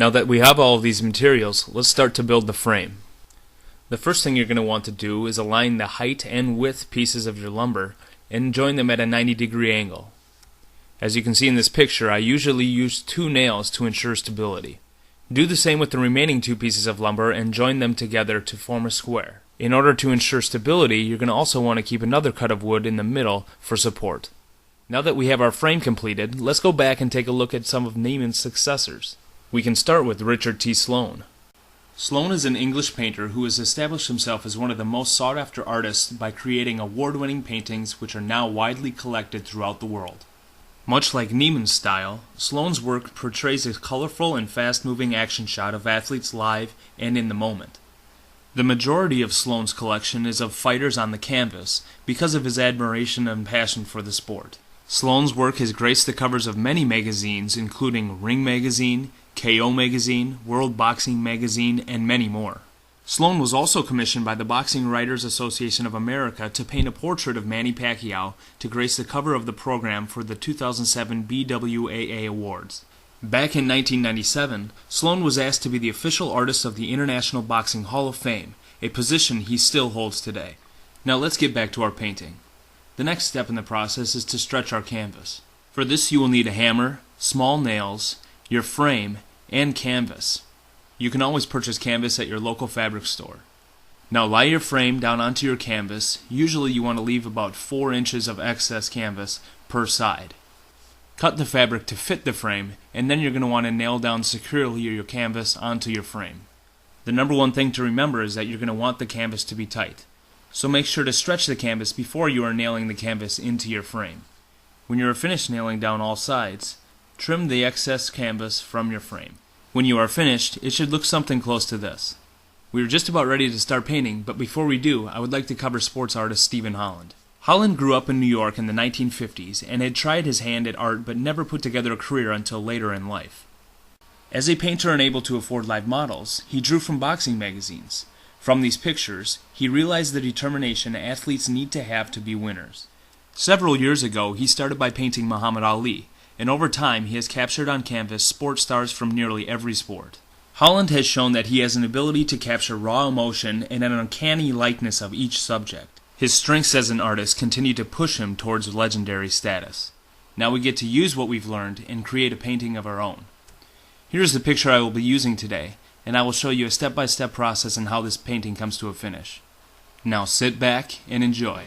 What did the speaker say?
Now that we have all of these materials, let's start to build the frame. The first thing you're going to want to do is align the height and width pieces of your lumber and join them at a 90-degree angle. As you can see in this picture, I usually use 2 nails to ensure stability. Do the same with the remaining 2 pieces of lumber and join them together to form a square. In order to ensure stability, you're going to also want to keep another cut of wood in the middle for support. Now that we have our frame completed, let's go back and take a look at some of Neiman's successors. We can start with Richard T. Sloane. Sloane is an English painter who has established himself as one of the most sought-after artists by creating award-winning paintings which are now widely collected throughout the world. Much like Neiman's style, Sloane's work portrays a colorful and fast-moving action shot of athletes live and in the moment. The majority of Sloane's collection is of fighters on the canvas because of his admiration and passion for the sport. Sloane's work has graced the covers of many magazines including Ring Magazine, KO Magazine, World Boxing Magazine, and many more. Sloane was also commissioned by the Boxing Writers Association of America to paint a portrait of Manny Pacquiao to grace the cover of the program for the 2007 BWAA Awards. Back in 1997, Sloane was asked to be the official artist of the International Boxing Hall of Fame, a position he still holds today. Now let's get back to our painting. The next step in the process is to stretch our canvas. For this you will need a hammer, small nails, your frame, and canvas. You can always purchase canvas at your local fabric store. Now lie your frame down onto your canvas. Usually you want to leave about 4 inches of excess canvas per side. Cut the fabric to fit the frame, and then you're going to want to nail down securely your canvas onto your frame. The number one thing to remember is that you're going to want the canvas to be tight. So make sure to stretch the canvas before you are nailing the canvas into your frame. When you are finished nailing down all sides, trim the excess canvas from your frame. When you are finished, it should look something close to this. We are just about ready to start painting, but before we do, I would like to cover sports artist Stephen Holland. Holland grew up in New York in the 1950s and had tried his hand at art but never put together a career until later in life. As a painter unable to afford live models, he drew from boxing magazines. From these pictures, he realized the determination athletes need to have to be winners. Several years ago, he started by painting Muhammad Ali, and over time he has captured on canvas sports stars from nearly every sport. Holland has shown that he has an ability to capture raw emotion and an uncanny likeness of each subject. His strengths as an artist continue to push him towards legendary status. Now we get to use what we've learned and create a painting of our own. Here's the picture I will be using today, and I will show you a step-by-step process on how this painting comes to a finish. Now sit back and enjoy.